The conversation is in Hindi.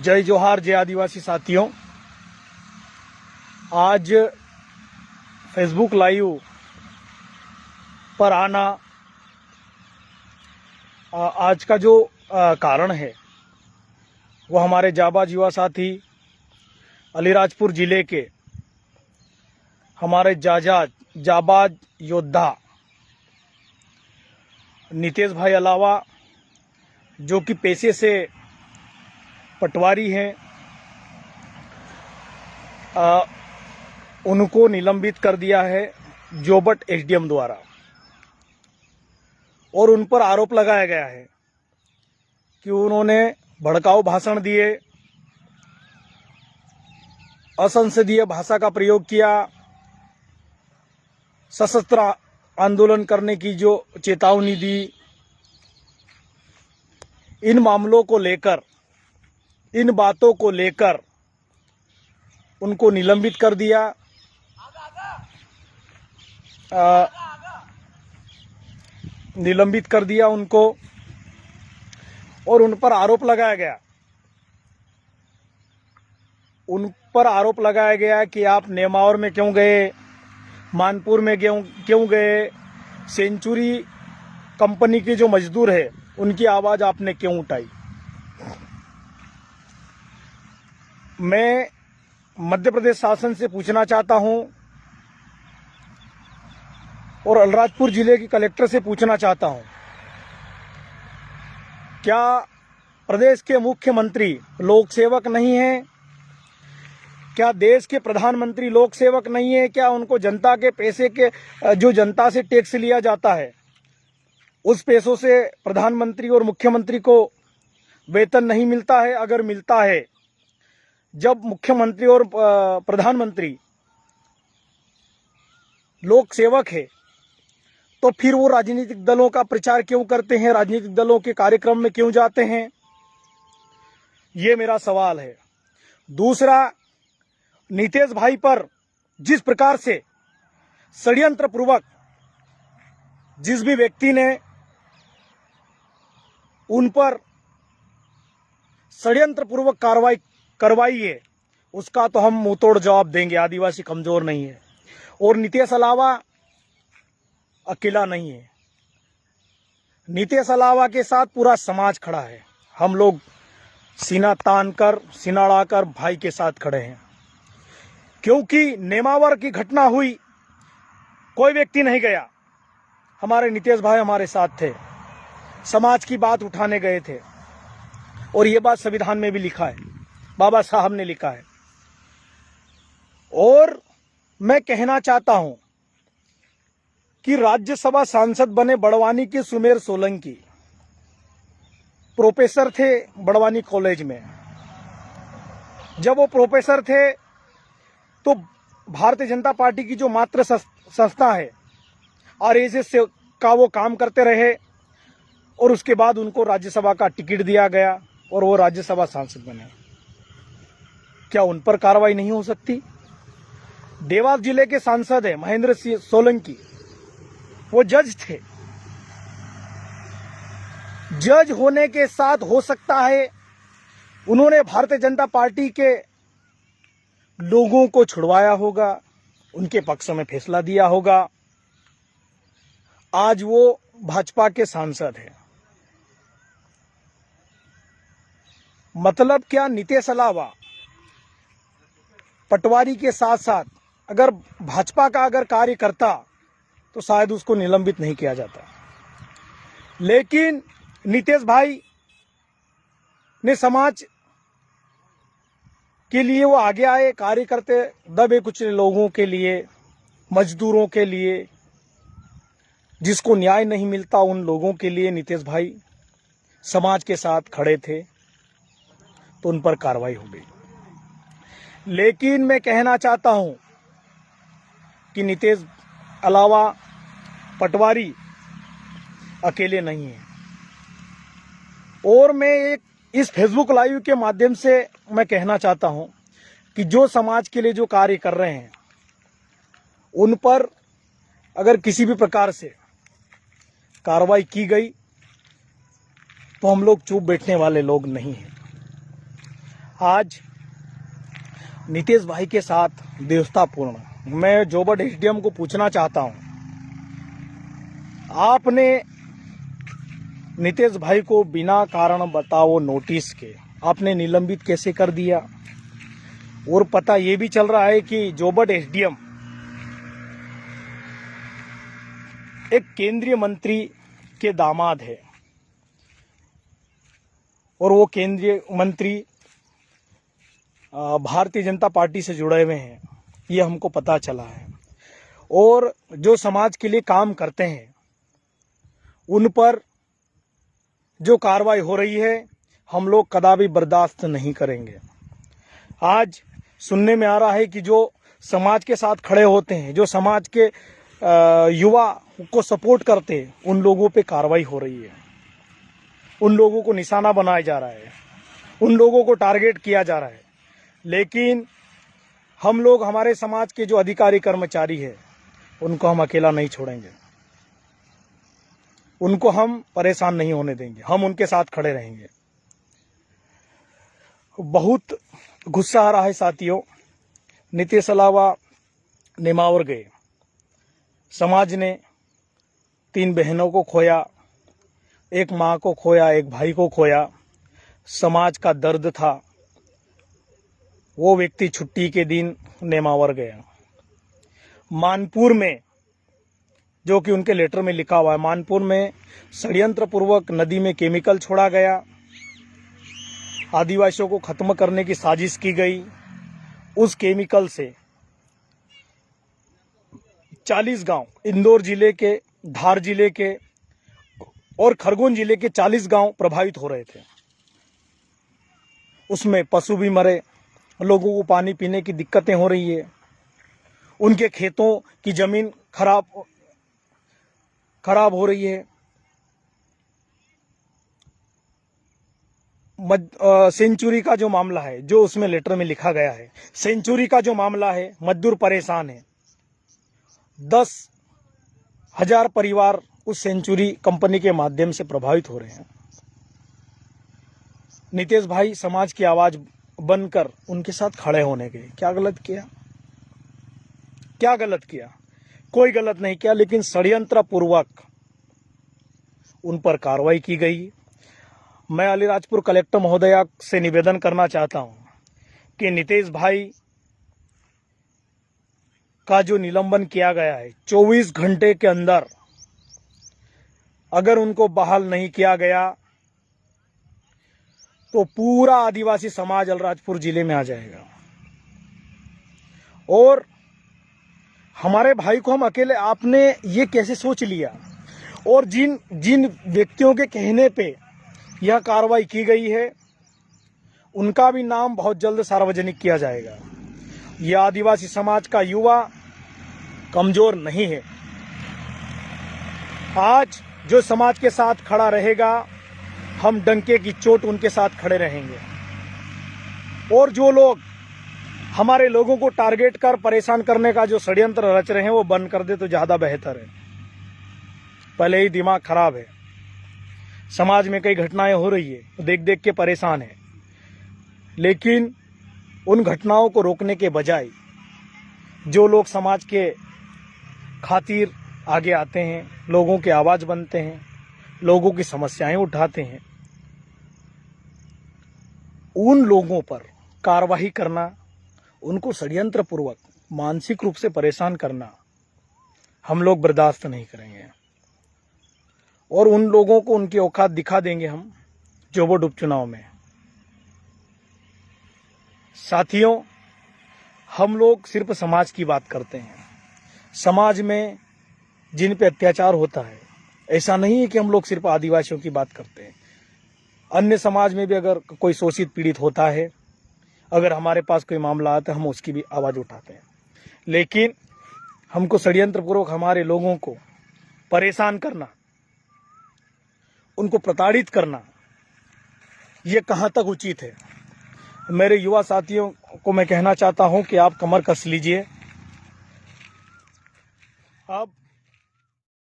जय जोहार, जय आदिवासी साथियों। आज फेसबुक लाइव पर आना आज का जो कारण है वो हमारे जाबाज युवा साथी अलीराजपुर जिले के हमारे जाबाज योद्धा नितेश भाई अलावा, जो कि पेशे से पटवारी हैं, उनको निलंबित कर दिया है जोबट एसडीएम द्वारा और उन पर आरोप लगाया गया है कि उन्होंने भड़काऊ भाषण दिए, असंसदीय भाषा का प्रयोग किया, सशस्त्र आंदोलन करने की जो चेतावनी दी। इन मामलों को लेकर, इन बातों को लेकर उनको निलंबित कर दिया। निलंबित कर दिया उनको और उन पर आरोप लगाया गया। उन पर आरोप लगाया गया कि आप नेमावर में क्यों गए, मानपुर में क्यों गए, सेंचुरी कंपनी के जो मजदूर है उनकी आवाज आपने क्यों उठाई। मैं मध्य प्रदेश शासन से पूछना चाहता हूं और अलीराजपुर जिले की कलेक्टर से पूछना चाहता हूं, क्या प्रदेश के मुख्यमंत्री लोक सेवक नहीं हैं? क्या देश के प्रधानमंत्री लोक सेवक नहीं है? क्या उनको जनता के पैसे के, जो जनता से टैक्स लिया जाता है, उस पैसों से प्रधानमंत्री और मुख्यमंत्री को वेतन नहीं मिलता है? अगर मिलता है, जब मुख्यमंत्री और प्रधानमंत्री लोक सेवक है, तो फिर वो राजनीतिक दलों का प्रचार क्यों करते हैं, राजनीतिक दलों के कार्यक्रम में क्यों जाते हैं? ये मेरा सवाल है। दूसरा, नितेश भाई पर जिस प्रकार से षड्यंत्र पूर्वक जिस भी व्यक्ति ने उन पर षड्यंत्र पूर्वक कार्रवाई करवाई है, उसका तो हम मुंहतोड़ जवाब देंगे। आदिवासी कमजोर नहीं है और नितेश अलावा अकेला नहीं है। नितेश अलावा के साथ पूरा समाज खड़ा है। हम लोग सीना तान कर, सीना अड़ाकर भाई के साथ खड़े हैं, क्योंकि नेमावर की घटना हुई, कोई व्यक्ति नहीं गया। हमारे नितेश भाई हमारे साथ थे, समाज की बात उठाने गए थे और ये बात संविधान में भी लिखा है, बाबा साहब ने लिखा है। और मैं कहना चाहता हूं कि राज्यसभा सांसद बने बड़वानी के सुमेर सोलंकी, प्रोफेसर थे बड़वानी कॉलेज में। जब वो प्रोफेसर थे तो भारतीय जनता पार्टी की जो मातृ संस्था है आरएसएस से का वो काम करते रहे और उसके बाद उनको राज्यसभा का टिकट दिया गया और वो राज्यसभा सांसद बने। क्या उन पर कार्रवाई नहीं हो सकती? देवास जिले के सांसद है महेंद्र सिंह सोलंकी, वो जज थे। जज होने के साथ हो सकता है उन्होंने भारतीय जनता पार्टी के लोगों को छुड़वाया होगा, उनके पक्ष में फैसला दिया होगा। आज वो भाजपा के सांसद है। मतलब क्या नितेश अलावा पटवारी के साथ साथ अगर भाजपा का अगर कार्य करता तो शायद उसको निलंबित नहीं किया जाता। लेकिन नितेश भाई ने समाज के लिए वो आगे आए, कार्य करते, दबे कुचले लोगों के लिए, मजदूरों के लिए, जिसको न्याय नहीं मिलता उन लोगों के लिए नितेश भाई समाज के साथ खड़े थे, तो उन पर कार्रवाई हो गई। लेकिन मैं कहना चाहता हूं कि नितेश अलावा पटवारी अकेले नहीं है। और मैं इस फेसबुक लाइव के माध्यम से मैं कहना चाहता हूं कि जो समाज के लिए जो कार्य कर रहे हैं उन पर अगर किसी भी प्रकार से कार्रवाई की गई तो हम लोग चुप बैठने वाले लोग नहीं हैं। आज नीतीश भाई के साथ देवतापूर्ण मैं जोबट एसडीएम को पूछना चाहता हूं, आपने नीतीश भाई को बिना कारण बताओ नोटिस के आपने निलंबित कैसे कर दिया? और पता ये भी चल रहा है कि जोबट एसडीएम एक केंद्रीय मंत्री के दामाद है और वो केंद्रीय मंत्री भारतीय जनता पार्टी से जुड़े हुए हैं, ये हमको पता चला है। और जो समाज के लिए काम करते हैं उन पर जो कार्रवाई हो रही है हम लोग कदापि बर्दाश्त नहीं करेंगे। आज सुनने में आ रहा है कि जो समाज के साथ खड़े होते हैं, जो समाज के युवा को सपोर्ट करते हैं, उन लोगों पे कार्रवाई हो रही है, उन लोगों को निशाना बनाया जा रहा है, उन लोगों को टारगेट किया जा रहा है। लेकिन हम लोग, हमारे समाज के जो अधिकारी कर्मचारी है, उनको हम अकेला नहीं छोड़ेंगे, उनको हम परेशान नहीं होने देंगे, हम उनके साथ खड़े रहेंगे। बहुत गुस्सा आ रहा है साथियों। नीतीश अलावा नेमावर गए, समाज ने 3 बहनों को खोया, एक माँ को खोया, एक भाई को खोया। समाज का दर्द था। वो व्यक्ति छुट्टी के दिन नेमावर गया। मानपुर में, जो कि उनके लेटर में लिखा हुआ है, मानपुर में षड्यंत्र पूर्वक नदी में केमिकल छोड़ा गया, आदिवासियों को खत्म करने की साजिश की गई। उस केमिकल से 40 गांव, इंदौर जिले के, धार जिले के और खरगोन जिले के 40 गांव प्रभावित हो रहे थे। उसमें पशु भी मरे, लोगों को पानी पीने की दिक्कतें हो रही है, उनके खेतों की जमीन खराब हो रही है। सेंचुरी का जो मामला है, जो उसमें लेटर में लिखा गया है, सेंचुरी का जो मामला है, मजदूर परेशान है। 10,000 परिवार उस सेंचुरी कंपनी के माध्यम से प्रभावित हो रहे हैं। नीतीश भाई समाज की आवाज बनकर उनके साथ खड़े होने गए। क्या गलत किया? क्या गलत किया? कोई गलत नहीं किया, लेकिन षड्यंत्र पूर्वक उन पर कार्रवाई की गई। मैं अलीराजपुर कलेक्टर महोदया से निवेदन करना चाहता हूं कि नीतीश भाई का जो निलंबन किया गया है, 24 घंटे के अंदर अगर उनको बहाल नहीं किया गया तो पूरा आदिवासी समाज अलीराजपुर जिले में आ जाएगा। और हमारे भाई को हम अकेले, आपने ये कैसे सोच लिया? और जिन जिन व्यक्तियों के कहने पे यह कार्रवाई की गई है, उनका भी नाम बहुत जल्द सार्वजनिक किया जाएगा। यह आदिवासी समाज का युवा कमजोर नहीं है। आज जो समाज के साथ खड़ा रहेगा, हम डंके की चोट उनके साथ खड़े रहेंगे। और जो लोग हमारे लोगों को टारगेट कर परेशान करने का जो षड्यंत्र रच रहे हैं, वो बंद कर दे तो ज्यादा बेहतर है। पहले ही दिमाग खराब है, समाज में कई घटनाएं हो रही है, देख देख के परेशान है। लेकिन उन घटनाओं को रोकने के बजाय जो लोग समाज के खातिर आगे आते हैं, लोगों की आवाज बनते हैं, लोगों की समस्याएं उठाते हैं, उन लोगों पर कार्रवाई करना, उनको षड्यंत्र पूर्वक मानसिक रूप से परेशान करना हम लोग बर्दाश्त नहीं करेंगे। और उन लोगों को उनकी औकात दिखा देंगे हम जोबट उपचुनाव में। साथियों, हम लोग सिर्फ समाज की बात करते हैं। समाज में जिन पे अत्याचार होता है, ऐसा नहीं है कि हम लोग सिर्फ आदिवासियों की बात करते हैं। अन्य समाज में भी अगर कोई शोषित पीड़ित होता है, अगर हमारे पास कोई मामला आता है, हम उसकी भी आवाज़ उठाते हैं। लेकिन हमको षड्यंत्रपूर्वक हमारे लोगों को परेशान करना, उनको प्रताड़ित करना, ये कहाँ तक उचित है? मेरे युवा साथियों को मैं कहना चाहता हूं कि आप कमर कस लीजिए। अब